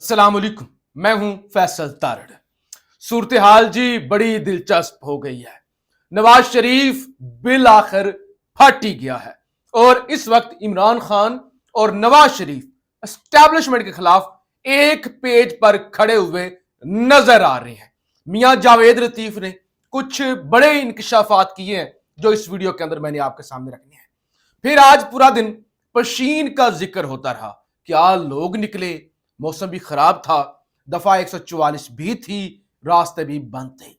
अस्सलाम वालेकुम। मैं हूं फैसल तारड़। सूरत हाल जी बड़ी दिलचस्प हो गई है। नवाज शरीफ बिल आखिर फट ही गया है और इस वक्त इमरान खान और नवाज शरीफ एस्टैब्लिशमेंट के खिलाफ एक पेज पर खड़े हुए नजर आ रहे हैं। मियां जावेद लतीफ ने कुछ बड़े इंकशाफात किए हैं जो इस वीडियो के अंदर मैंने आपके सामने रखने हैं। फिर आज पूरा दिन पशीन का जिक्र होता रहा। क्या लोग निकले, मौसम भी खराब था, दफा 144 भी थी, रास्ते भी बंद थे,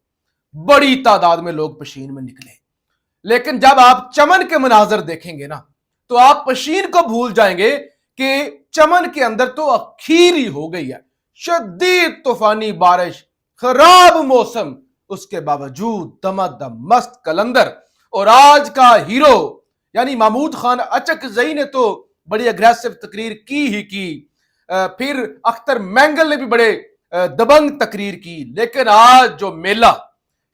बड़ी तादाद में लोग पशीन में निकले। लेकिन जब आप चमन के मनाजर देखेंगे ना तो आप पशीन को भूल जाएंगे कि चमन के अंदर तो अखीर ही हो गई है। शदीद तूफानी बारिश, खराब मौसम, उसके बावजूद दमादम मस्त कलंदर और आज का हीरो यानी महमूद खान अचकजई ने तो बड़ी अग्रेसिव तकरीर की ही की। फिर अख्तर मैंगल ने भी बड़े दबंग तकरीर की। लेकिन आज जो मेला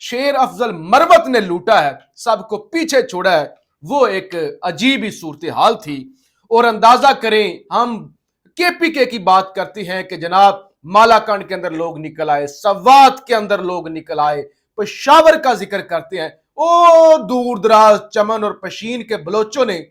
शेर अफजल मरवत ने लूटा है, सबको पीछे छोड़ा है, वो एक अजीब ही सूरत हाल थी। और अंदाजा करें, हम केपीके की बात करते हैं कि जनाब मालाकांड के अंदर लोग निकल आए, सवात के अंदर लोग निकल आए, पेशावर का जिक्र करते हैं, ओ दूर दराज चमन और पशीन के बलोचों ने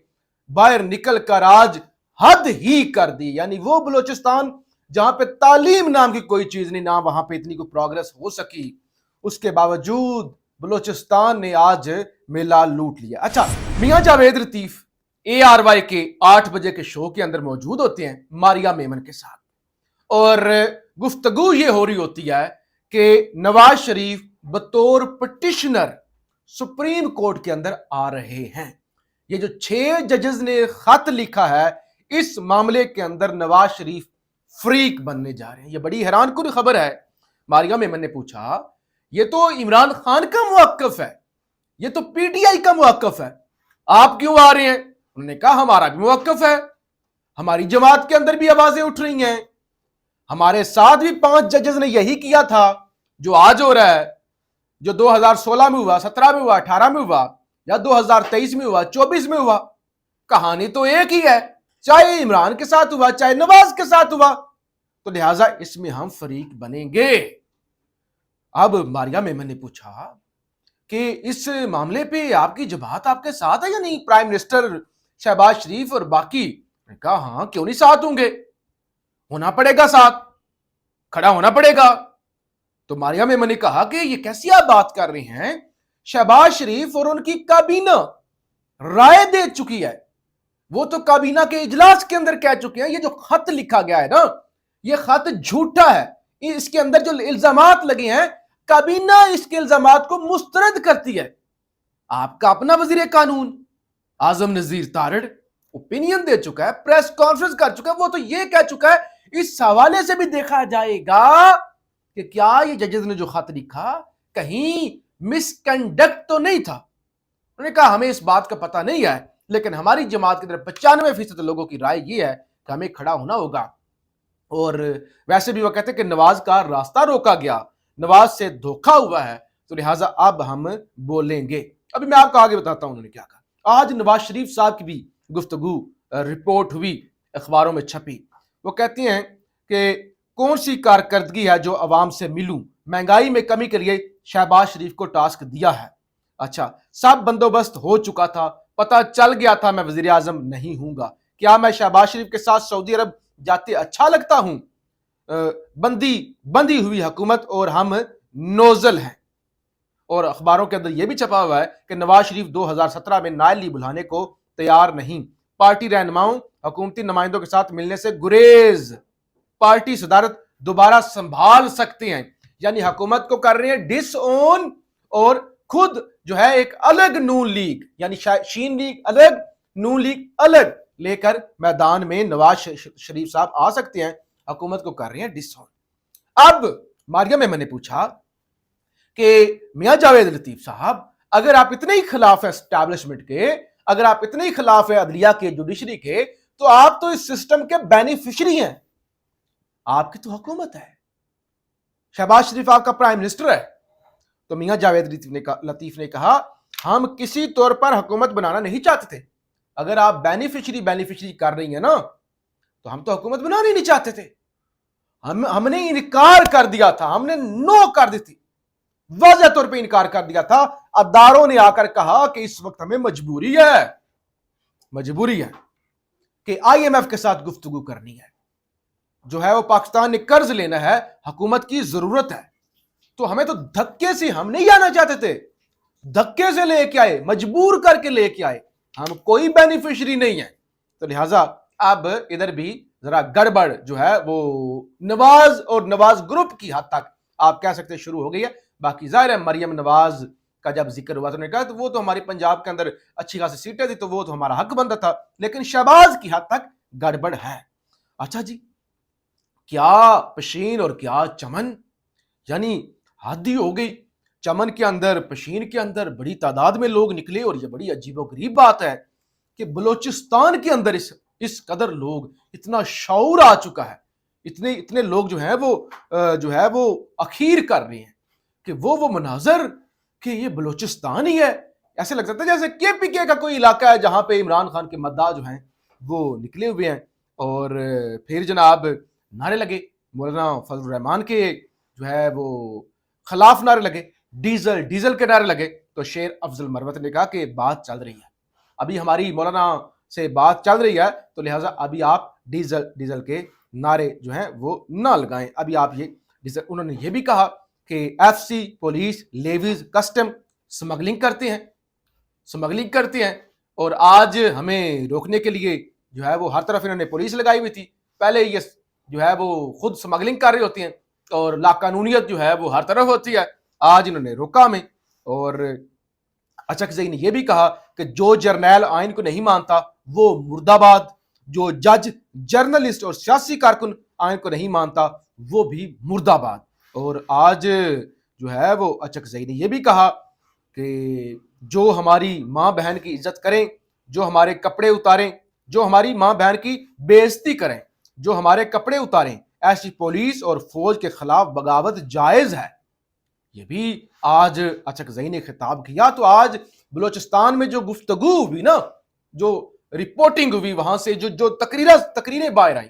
बाहर निकल कर आज हद ही कर दी। यानी वो बलोचिस्तान जहां पे तालीम नाम की कोई चीज नहीं, ना वहां पे इतनी कोई प्रोग्रेस हो सकी, उसके बावजूद बलोचिस्तान ने आज मेला लूट लिया। अच्छा, मियां जावेद लतीफ ARY के 8 बजे के शो के अंदर मौजूद होते हैं मारिया मेमन के साथ, और गुफ्तगू ये हो रही होती है कि नवाज शरीफ बतौर पिटिशनर सुप्रीम कोर्ट के अंदर आ रहे हैं। ये जो 6 जजेस ने खत लिखा है, इस मामले के अंदर नवाज शरीफ फ्रीक बनने जा रहे हैं। ये बड़ी हैरानकुन खबर है। मारिया मेमन ने पूछा, ये तो इमरान खान का मुवक्किफ है, ये तो PTI का मुवक्किफ है, आप क्यों आ रहे हैं? उन्होंने कहा हमारा भी मुवक्किफ है, हमारी जमात के अंदर भी आवाजें उठ रही हैं, हमारे साथ भी 5 जजेस ने यही किया था जो आज हो रहा है, जो 2016 में हुआ, 17 में हुआ, 18 में हुआ, या 2023 में हुआ, 24 में हुआ। कहानी तो एक ही है, चाहे इमरान के साथ हुआ चाहे नवाज के साथ हुआ, तो लिहाजा इसमें हम फरीक बनेंगे। अब मारिया मेमन ने पूछा कि इस मामले पे आपकी जमात आपके साथ है या नहीं, प्राइम मिनिस्टर शहबाज शरीफ और बाकी? कहा हाँ, क्यों नहीं साथ होंगे, होना पड़ेगा, साथ खड़ा होना पड़ेगा। तो मारिया मेमन ने कहा कि ये कैसी आप बात कर रहे हैं, शहबाज शरीफ और उनकी काबीना राय दे चुकी है, वो तो काबीना के इजलास के अंदर कह चुके हैं ये जो खत लिखा गया है ना, ये खत झूठा है, इसके अंदर जो इल्जामात लगे हैं काबीना इसके इल्जामात को मुस्तरद करती है। आपका अपना वजीर कानून आजम नजीर तारड़ ओपिनियन दे चुका है, प्रेस कॉन्फ्रेंस कर चुका है, वो तो ये कह चुका है इस हवाले से भी देखा जाएगा कि क्या ये जजेस ने जो खत लिखा कहीं मिसकंडक्ट तो नहीं था। उन्होंने कहा हमें इस बात का पता नहीं है, लेकिन हमारी जमात के अंदर 95% लोगों की राय ये है कि हमें खड़ा होना होगा। और वैसे भी वो कहते हैं कि नवाज का रास्ता रोका गया, नवाज से धोखा हुआ है, तो लिहाजा अब हम बोलेंगे। अभी मैं आपको आगे बताता हूं उन्होंने क्या कहा। आज नवाज शरीफ साहब की भी गुफ्तगू रिपोर्ट हुई, अखबारों में छपी। वो कहती हैं कि कौन सी कारकर्दगी है जो अवाम से मिलूं, महंगाई में कमी के लिए शहबाज शरीफ को टास्क दिया है। अच्छा, सब बंदोबस्त हो चुका था, पता चल गया था मैं वजीर आजम नहीं हूंगा, क्या मैं शहबाज शरीफ के साथ सऊदी अरब जाते अच्छा लगता हूं? बंदी हुई हुकूमत और हम नोजल हैं। और अखबारों के अंदर यह भी छपा हुआ है कि नवाज शरीफ 2017 में नायली बुलाने को तैयार नहीं, पार्टी रहनुमाओं हुकूमती नुमाइंदों के साथ मिलने से गुरेज, पार्टी सदारत दोबारा संभाल सकते हैं। यानी हुकूमत को कर रहे हैं डिसओन, और खुद जो है एक अलग नून लीग यानी शीन लीग अलग, नून लीग अलग लेकर मैदान में नवाज शरीफ साहब आ सकते हैं, हुकूमत को कर रहे हैं डिसओन। अब मारिया मेमन ने पूछा कि मियां जावेद लतीफ साहब, अगर आप इतने ही खिलाफ है एस्टैब्लिशमेंट के, अगर आप इतने ही खिलाफ है अदलिया के, जुडिशरी के, तो आप तो इस सिस्टम के बेनिफिशियरी हैं, आपकी तो हुकूमत है, शहबाज शरीफ आपका प्राइम मिनिस्टर है। तो मियां जावेद लतीफ ने कहा हम किसी तौर पर हुकूमत बनाना नहीं चाहते थे, अगर आप बेनिफिशियरी कर रही हैं ना, तो हम तो हुकूमत बनाना ही नहीं चाहते थे, हमने इनकार कर दिया था, हमने नो कर दी थी, वाज़ह तौर पे इनकार कर दिया था। अदारों ने आकर कहा कि इस वक्त हमें मजबूरी है कि आईएमएफ के साथ गुफ्तगू करनी है, जो है वो पाकिस्तान ने कर्ज लेना है, हुकूमत की जरूरत है, तो हमें तो धक्के से, हम नहीं आना चाहते थे, धक्के से लेके आए, मजबूर करके लेके आए, हम कोई बेनिफिशियरी नहीं है। तो लिहाजा अब इधर भी जरा गड़बड़ जो है वो नवाज और नवाज ग्रुप की हद तक आप कह सकते शुरू हो गई है। बाकी जाहिर है मरियम नवाज का जब जिक्र हुआ तो कहा तो वो तो हमारे पंजाब के अंदर अच्छी खासी सीटें थी, तो वो तो हमारा हक बनता था, लेकिन शहबाज की हद तक गड़बड़ है। अच्छा जी, क्या पशीन और क्या चमन, यानी हद ही हो गई। चमन के अंदर, पशीन के अंदर बड़ी तादाद में लोग निकले, और ये बड़ी अजीबोगरीब बात है कि बलोचिस्तान के अंदर इस कदर लोग, इतना शऊर आ चुका है, इतने लोग जो है वो अखीर कर रहे हैं कि वो मनाजर कि ये बलोचिस्तान ही है। ऐसे लगता था जैसे केपीके का कोई इलाका है जहां पे इमरान खान के मद्दा जो हैं वो निकले हुए हैं। और फिर जनाब नारे लगे, मौलाना फजल रहमान के जो है वो खिलाफ नारे लगे, डीजल के नारे लगे। तो शेर अफजल मरवत ने कहा कि बात चल रही है, अभी हमारी मौलाना से बात चल रही है, तो लिहाजा अभी आप डीजल के नारे जो हैं वो ना लगाएं, अभी आप ये डीजल। उन्होंने ये भी कहा कि FC, police, levies, custom smuggling करते हैं, और आज हमें रोकने के लिए जो है वो हर तरफ इन्होंने पुलिस लगाई हुई थी। पहले ये जो है वो खुद स्मगलिंग कर रही होती हैं और लाकानूनियत जो है वो हर तरफ होती है, आज इन्होंने रोका हमें। और अचकज़ई ने यह भी कहा कि जो जर्नैल आइन को नहीं मानता वो मुर्दाबाद, जो जज, जर्नलिस्ट और सियासी कारकुन आइन को नहीं मानता वो भी मुर्दाबाद। और आज जो है वो अचकज़ई ने यह भी कहा कि जो हमारी माँ बहन की इज्जत करें, जो हमारे कपड़े उतारें, जो हमारी माँ बहन की बेइज्जती करें, जो हमारे कपड़े उतारें, ऐसी पुलिस और फौज के खिलाफ बगावत जायज है। ये भी आज अचकज़ई ने खिताब किया। तो आज बलोचिस्तान में जो गुफ्तगू हुई ना, जो रिपोर्टिंग हुई वहां से, जो तकरीरें बाहर आई,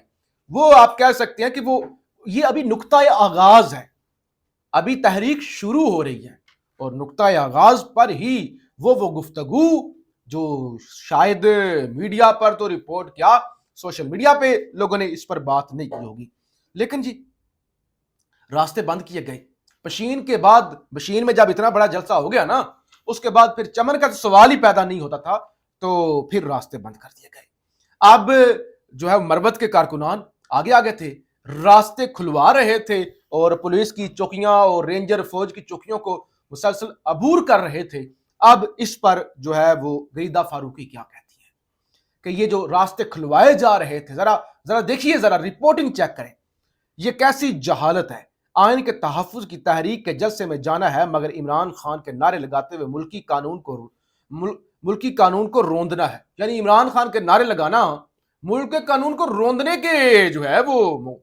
वो आप कह सकते हैं कि वो ये अभी नुक्ता आगाज है, अभी तहरीक शुरू हो रही है, और नुक्ता आगाज पर ही वो गुफ्तगू जो शायद मीडिया पर तो रिपोर्ट क्या, सोशल मीडिया पे लोगों ने इस पर बात नहीं की होगी। लेकिन जी रास्ते बंद किए गए। पशीन के बाद, पशीन में जब इतना बड़ा जलसा हो गया ना, उसके बाद फिर चमन का तो सवाल ही पैदा नहीं होता था, तो फिर रास्ते बंद कर दिए गए। अब जो है मरवत के कारकुनान आगे थे, रास्ते खुलवा रहे थे, और पुलिस की चौकियां और रेंजर फौज की चौकियों को मुसलसल अबूर कर रहे थे। अब इस पर जो है वो गरीदा फारूकी क्या कहती है कि ये जो रास्ते खुलवाए जा रहे थे, जरा देखिए, जरा रिपोर्टिंग चेक करें, ये कैसी जहालत है। आइन के तहफ़्फ़ुज़ की तहरीक के जलसे में जाना है, मगर इमरान खान के नारे लगाते हुए मुल्की कानून को रोंदना है। यानी इमरान खान के नारे लगाना मुल्क के कानून को रोंदने के जो है वो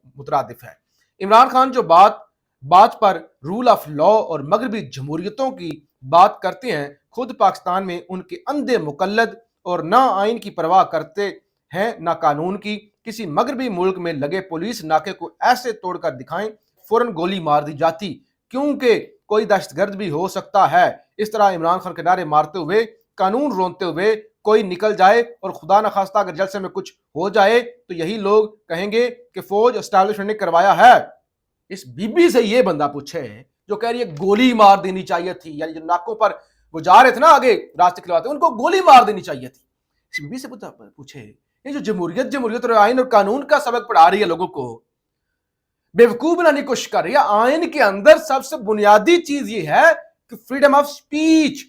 मुतरादिफ है। इमरान खान जो बात पर रूल ऑफ लॉ और मगरबी जमहूरियतों की बात करते हैं, खुद पाकिस्तान में उनके अंधे मुकल्लद और ना आइन की परवाह करते हैं ना कानून की। किसी मगरबी मुल्क में लगे पुलिस नाके को ऐसे तोड़कर दिखाएं, फौरन गोली मार दी जाती, क्योंकि कोई दहशतगर्द भी हो सकता है। इस तरह इमरान खान के नारे मारते हुए, कानून रोनते हुए कोई निकल जाए और खुदा न खास्ता अगर जलसे में कुछ हो जाए तो यही लोग कहेंगे कि फौज एस्टैब्लिशमेंट ने करवाया है। इस बीबी से ये बंदा पूछे जो कह रही है गोली मार देनी चाहिए थी, यानी जो नाकों पर वो जा रहे थे ना आगे रास्ते खिलवाते, उनको गोली मार देनी चाहिए थी। इस बीबी से पूछे ये जो जमहूरियत और आइन और कानून का सबक पढ़ा रही है, लोगों को बेवकूफ बनाने की कोशिश कर रही है। आइन के अंदर सबसे बुनियादी चीज ये है कि फ्रीडम ऑफ स्पीच,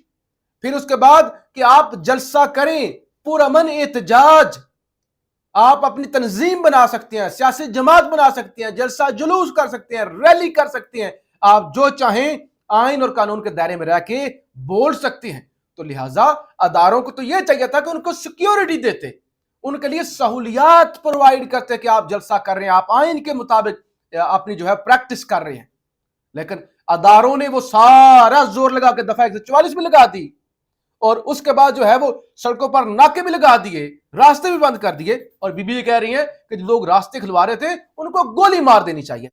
फिर उसके बाद कि आप जलसा करें, पुरअमन एहतजाज, आप अपनी तंजीम बना सकते हैं, सियासी जमात बना सकते हैं, जलसा जुलूस कर सकते हैं, रैली कर सकते हैं, आप जो चाहें आइन और कानून के दायरे में रह के बोल सकते हैं। तो लिहाजा अदारों को तो यह चाहिए था कि उनको सिक्योरिटी देते, उनके लिए सहूलियात प्रोवाइड करते कि आप जलसा कर रहे हैं, आप आइन के मुताबिक अपनी जो है प्रैक्टिस कर रहे हैं। लेकिन अदारों ने वो सारा जोर लगा के दफा 144 में लगा दी, और उसके बाद जो है वो सड़कों पर नाके भी लगा दिए, रास्ते भी बंद कर दिए, और बीबी कह रही है कि जो लोग रास्ते खुलवा रहे थे उनको गोली मार देनी चाहिए।